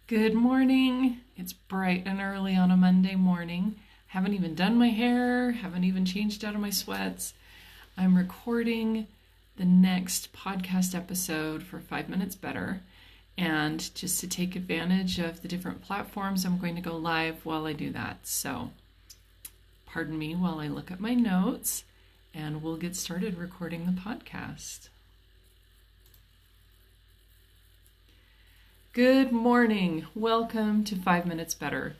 Good morning. It's bright and early on a Monday morning. Haven't even done my hair, haven't even changed out of my sweats. I'm recording the next podcast episode for 5 Minutes Better. And just to take advantage of the different platforms, I'm going to go live while I do that. So, pardon me while I look at my notes and we'll get started recording the podcast. Good morning. Welcome to 5 Minutes Better.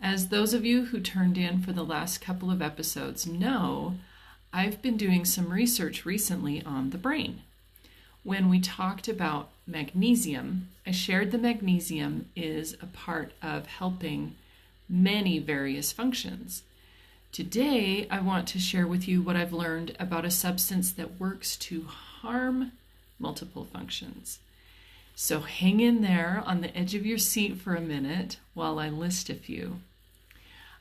As those of you who turned in for the last couple of episodes know, I've been doing some research recently on the brain. When we talked about magnesium, I shared the magnesium is a part of helping many various functions. Today, I want to share with you what I've learned about a substance that works to harm multiple functions. So hang in there on the edge of your seat for a minute while I list a few.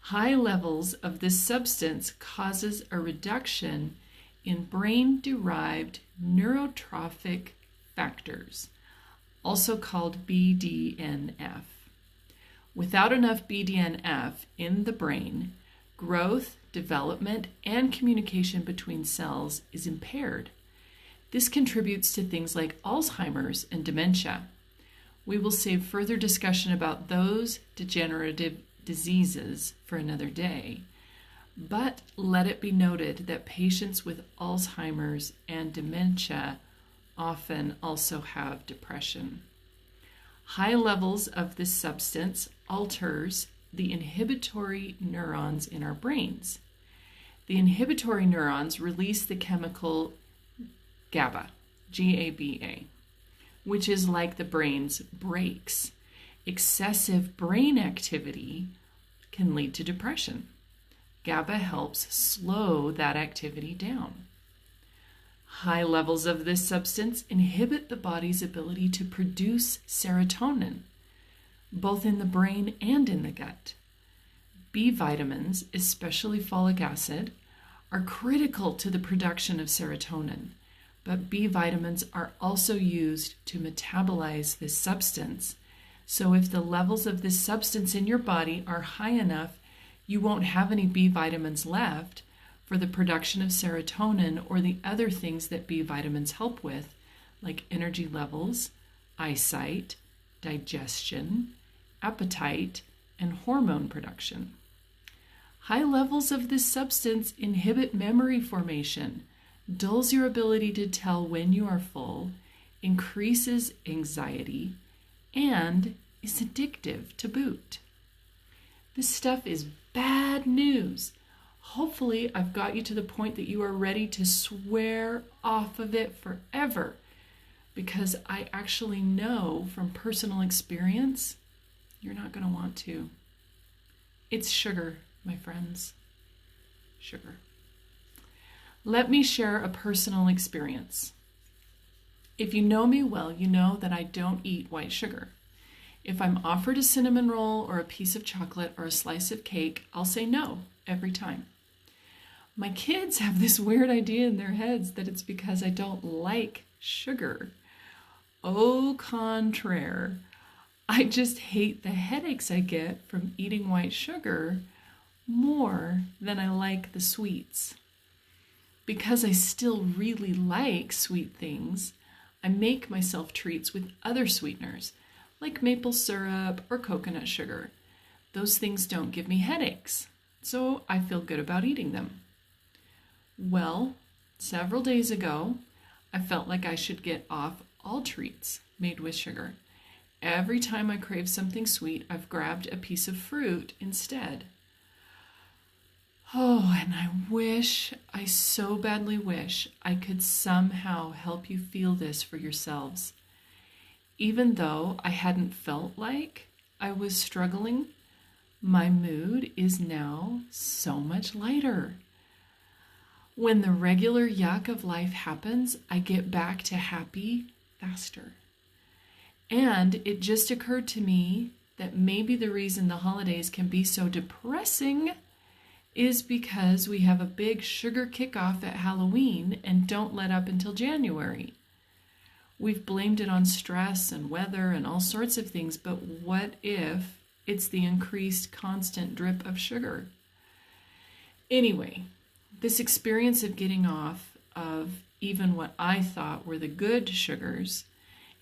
High levels of this substance causes a reduction in brain-derived neurotrophic factors, also called BDNF. Without enough BDNF in the brain, growth, development, and communication between cells is impaired. This contributes to things like Alzheimer's and dementia. We will save further discussion about those degenerative diseases for another day, but let it be noted that patients with Alzheimer's and dementia often also have depression. High levels of this substance alters the inhibitory neurons in our brains. The inhibitory neurons release the chemical GABA, G-A-B-A, which is like the brain's brakes. Excessive brain activity can lead to depression. GABA helps slow that activity down. High levels of this substance inhibit the body's ability to produce serotonin, both in the brain and in the gut. B vitamins, especially folic acid, are critical to the production of serotonin. But B vitamins are also used to metabolize this substance. So if the levels of this substance in your body are high enough, you won't have any B vitamins left for the production of serotonin or the other things that B vitamins help with, like energy levels, eyesight, digestion, appetite, and hormone production. High levels of this substance inhibit memory formation, dulls your ability to tell when you are full, increases anxiety, and is addictive to boot. This stuff is bad news. Hopefully, I've got you to the point that you are ready to swear off of it forever, because I actually know from personal experience, you're not going to want to. It's sugar, my friends. Sugar. Let me share a personal experience. If you know me well, you know that I don't eat white sugar. If I'm offered a cinnamon roll or a piece of chocolate or a slice of cake, I'll say no every time. My kids have this weird idea in their heads that it's because I don't like sugar. Au contraire, I just hate the headaches I get from eating white sugar more than I like the sweets. Because I still really like sweet things, I make myself treats with other sweeteners, like maple syrup or coconut sugar. Those things don't give me headaches, so I feel good about eating them. Well, several days ago, I felt like I should get off all treats made with sugar. Every time I crave something sweet, I've grabbed a piece of fruit instead. Oh, and I so badly wish I could somehow help you feel this for yourselves. Even though I hadn't felt like I was struggling, my mood is now so much lighter. When the regular yuck of life happens, I get back to happy faster. And it just occurred to me that maybe the reason the holidays can be so depressing is because we have a big sugar kickoff at Halloween and don't let up until January. We've blamed it on stress and weather and all sorts of things, but what if it's the increased constant drip of sugar? Anyway, this experience of getting off of even what I thought were the good sugars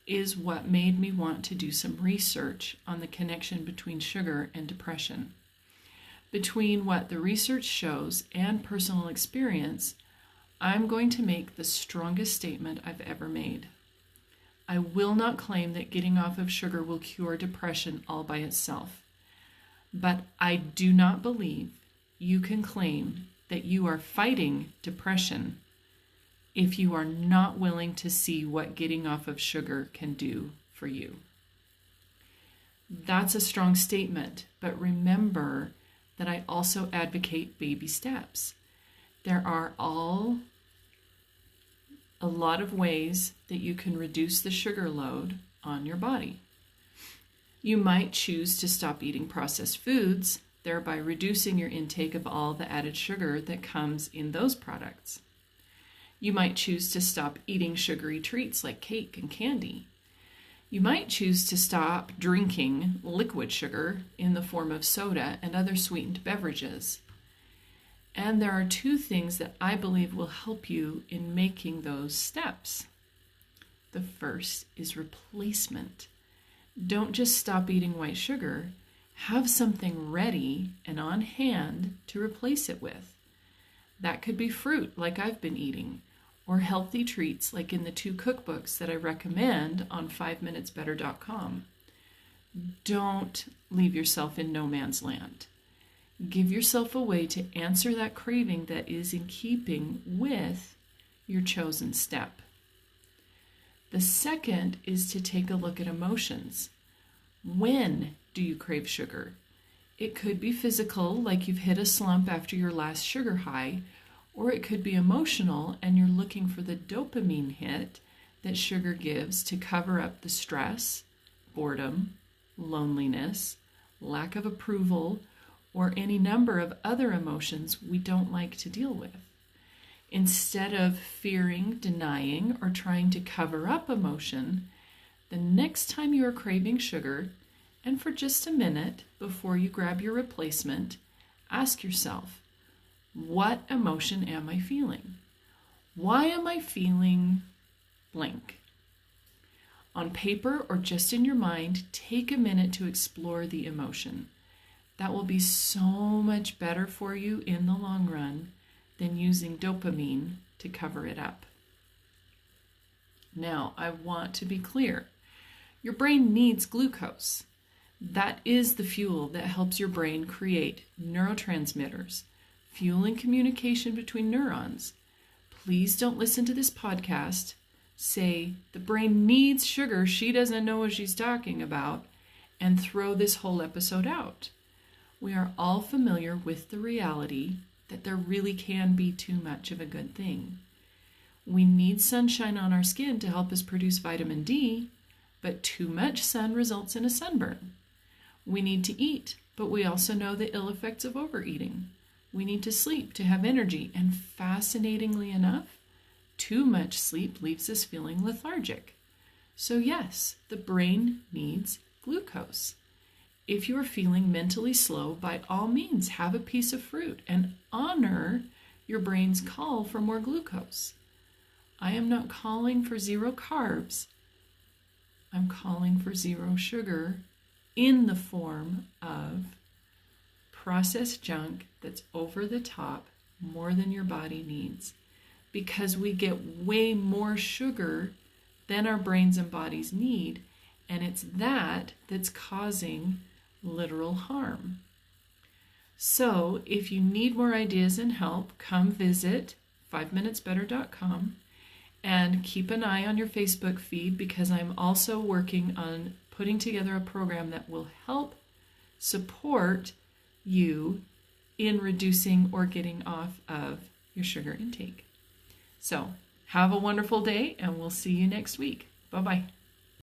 is what made me want to do some research on the connection between sugar and depression. Between what the research shows and personal experience, I'm going to make the strongest statement I've ever made. I will not claim that getting off of sugar will cure depression all by itself, but I do not believe you can claim that you are fighting depression if you are not willing to see what getting off of sugar can do for you. That's a strong statement, but remember that I also advocate baby steps. There are a lot of ways that you can reduce the sugar load on your body. You might choose to stop eating processed foods, thereby reducing your intake of all the added sugar that comes in those products. You might choose to stop eating sugary treats like cake and candy. You might choose to stop drinking liquid sugar in the form of soda and other sweetened beverages. And there are two things that I believe will help you in making those steps. The first is replacement. Don't just stop eating white sugar. Have something ready and on hand to replace it with. That could be fruit, like I've been eating, or healthy treats, like in the 2 cookbooks that I recommend on 5minutesbetter.com. Don't leave yourself in no man's land. Give yourself a way to answer that craving that is in keeping with your chosen step. The second is to take a look at emotions. When do you crave sugar? It could be physical, like you've hit a slump after your last sugar high, or it could be emotional and you're looking for the dopamine hit that sugar gives to cover up the stress, boredom, loneliness, lack of approval, or any number of other emotions we don't like to deal with. Instead of fearing, denying, or trying to cover up emotion, the next time you are craving sugar, and for just a minute before you grab your replacement, ask yourself, what emotion am I feeling? Why am I feeling blank? On paper or just in your mind, take a minute to explore the emotion. That will be so much better for you in the long run than using dopamine to cover it up. Now, I want to be clear. Your brain needs glucose. That is the fuel that helps your brain create neurotransmitters, fueling communication between neurons. Please don't listen to this podcast, say, the brain needs sugar, she doesn't know what she's talking about, and throw this whole episode out. We are all familiar with the reality that there really can be too much of a good thing. We need sunshine on our skin to help us produce vitamin D, but too much sun results in a sunburn. We need to eat, but we also know the ill effects of overeating. We need to sleep to have energy, and fascinatingly enough, too much sleep leaves us feeling lethargic. So yes, the brain needs glucose. If you're feeling mentally slow, by all means, have a piece of fruit and honor your brain's call for more glucose. I am not calling for 0 carbs. I'm calling for 0 sugar in the form of processed junk that's over the top, more than your body needs. Because we get way more sugar than our brains and bodies need, and it's that's causing literal harm. So if you need more ideas and help, come visit 5minutesbetter.com and keep an eye on your Facebook feed, because I'm also working on putting together a program that will help support you in reducing or getting off of your sugar intake. So have a wonderful day, and we'll see you next week. Bye-bye.